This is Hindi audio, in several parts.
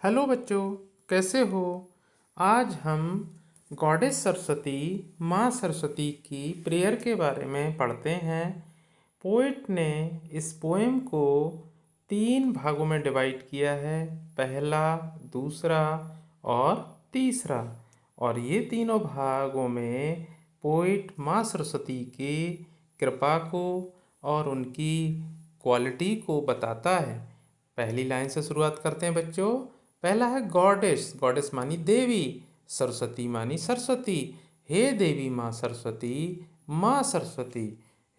हेलो बच्चों, कैसे हो। आज हम गॉडेस सरस्वती, माँ सरस्वती की प्रेयर के बारे में पढ़ते हैं। पोएट ने इस पोएम को 3 भागों में डिवाइड किया है, पहला, दूसरा और तीसरा। और ये तीनों भागों में पोएट माँ सरस्वती की कृपा को और उनकी क्वालिटी को बताता है। पहली लाइन से शुरुआत करते हैं बच्चों। पहला है गॉडेस। गॉडेस मानी देवी, सरस्वती मानी सरस्वती। हे देवी माँ सरस्वती, माँ सरस्वती।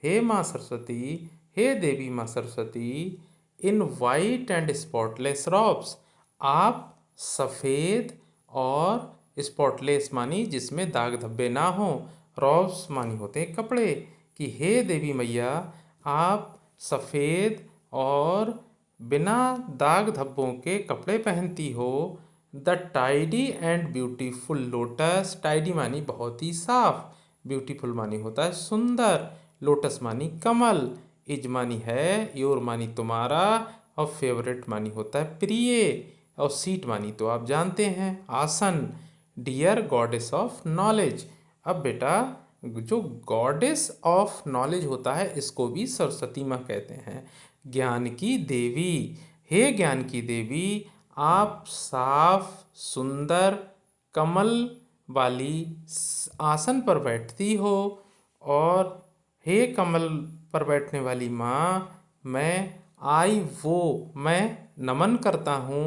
हे माँ सरस्वती, हे देवी माँ Saraswati. In white and spotless robes, आप सफ़ेद और स्पॉटलेस मानी जिसमें दाग धब्बे ना हो, रॉब्स मानी होते हैं कपड़े। कि हे देवी मैया, आप सफ़ेद और बिना दाग धब्बों के कपड़े पहनती हो। The tidy and beautiful lotus, tidy मानी बहुत ही साफ, ब्यूटीफुल मानी होता है सुंदर, लोटस मानी कमल, इज मानी है, योर मानी तुम्हारा, और फेवरेट मानी होता है प्रिय, और सीट मानी तो आप जानते हैं आसन। Dear goddess of knowledge. अब बेटा, जो गॉडेस ऑफ नॉलेज होता है इसको भी सरस्वती माँ कहते हैं, ज्ञान की देवी। हे ज्ञान की देवी, आप साफ सुंदर कमल वाली आसन पर बैठती हो। और हे कमल पर बैठने वाली माँ, मैं नमन करता हूँ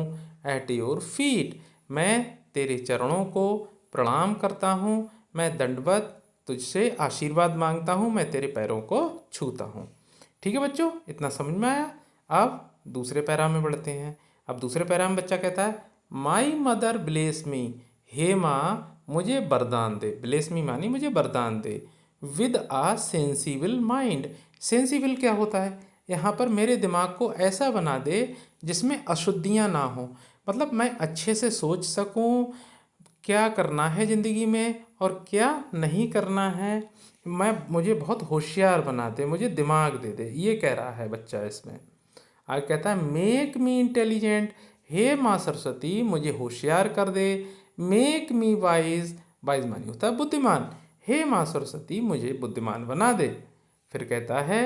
एट योर फीट, मैं तेरे चरणों को प्रणाम करता हूँ, मैं दंडवत तुझसे आशीर्वाद मांगता हूँ, मैं तेरे पैरों को छूता हूँ। ठीक है बच्चों, इतना समझ में आया। अब दूसरे पैरा में बढ़ते हैं। अब दूसरे पैरा में बच्चा कहता है, माई मदर ब्लेस मी, हे माँ मुझे वरदान दे। ब्लेस मी मानी मुझे वरदान दे। With a sensible mind, sensible क्या होता है, यहाँ पर मेरे दिमाग को ऐसा बना दे जिसमें अशुद्धियाँ ना हो, मतलब मैं अच्छे से सोच सकूँ क्या करना है ज़िंदगी में और क्या नहीं करना है। मुझे बहुत होशियार बना दे, मुझे दिमाग दे दे, ये कह रहा है बच्चा इसमें। आगे कहता है, मेक मी इंटेलिजेंट, हे माँ सरस्वती मुझे होशियार कर दे। मेक मी वाइज, वाइज मानी होता है बुद्धिमान, हे माँ सरस्वती मुझे बुद्धिमान बना दे। फिर कहता है,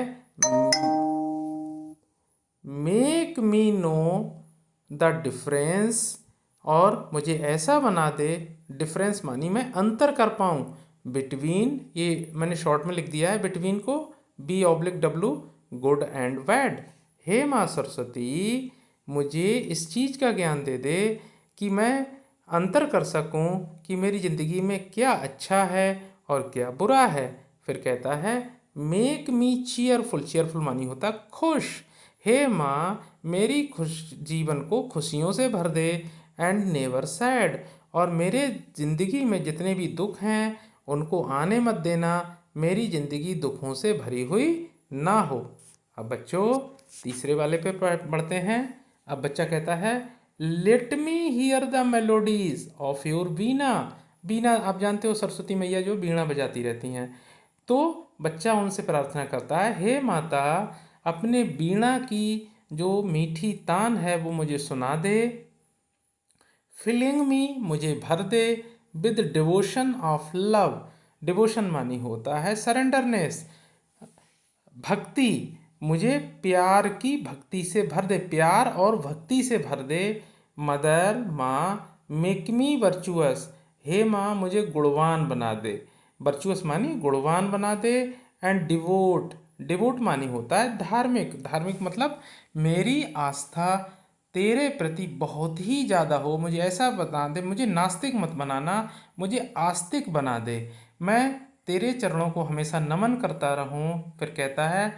make me know the difference, और मुझे ऐसा बना दे, डिफरेंस मानी मैं अंतर कर पाऊँ, बिटवीन, ये मैंने शॉर्ट में लिख दिया है बिटवीन को, B/W, गुड एंड बैड। हे माँ सरस्वती मुझे इस चीज़ का ज्ञान दे दे कि मैं अंतर कर सकूं कि मेरी ज़िंदगी में क्या अच्छा है और क्या बुरा है। फिर कहता है, मेक मी चीयरफुल, चीयरफुल मानी होता खुश, हे माँ मेरी खुश जीवन को खुशियों से भर दे, एंड नेवर सैड, और मेरे ज़िंदगी में जितने भी दुख हैं उनको आने मत देना, मेरी ज़िंदगी दुखों से भरी हुई ना हो। अब बच्चों तीसरे वाले पे बढ़ते हैं। अब बच्चा कहता है, let me hear the melodies of your veena. Veena आप जानते हो सरस्वती मैया जो बीणा बजाती रहती हैं। तो बच्चा उनसे प्रार्थना करता है, हे माता अपने बीणा की जो मीठी तान है वो मुझे सुना दे। फिलिंग मी मुझे भर दे, with devotion of love, devotion मानी होता है सरेंडरनेस, भक्ति, मुझे प्यार की भक्ति से भर दे, प्यार और भक्ति से भर दे। मदर माँ, मेक मी वर्चुअस, हे माँ मुझे गुणवान बना दे, वर्चुअस मानी गुणवान बना दे। एंड डिवोट, डिवोट मानी होता है धार्मिक, धार्मिक मतलब मेरी आस्था तेरे प्रति बहुत ही ज़्यादा हो, मुझे ऐसा बना दे, मुझे नास्तिक मत बनाना, मुझे आस्तिक बना दे, मैं तेरे चरणों को हमेशा नमन करता रहूं। फिर कहता है,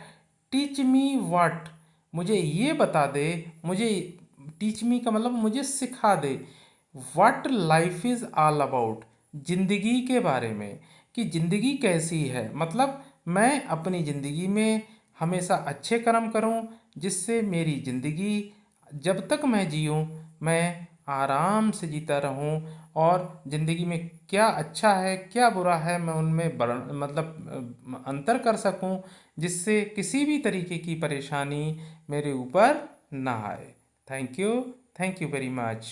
टीच मी व्हाट, मुझे ये बता दे, मुझे टीच मी का मतलब मुझे सिखा दे, what life is all about, जिंदगी के बारे में कि ज़िंदगी कैसी है, मतलब मैं अपनी ज़िंदगी में हमेशा अच्छे कर्म करूं जिससे मेरी ज़िंदगी जब तक मैं जीऊँ मैं आराम से जीता रहूं, और ज़िंदगी में क्या अच्छा है क्या बुरा है मैं उनमें मतलब अंतर कर सकूं, जिससे किसी भी तरीके की परेशानी मेरे ऊपर ना आए। Thank you very much.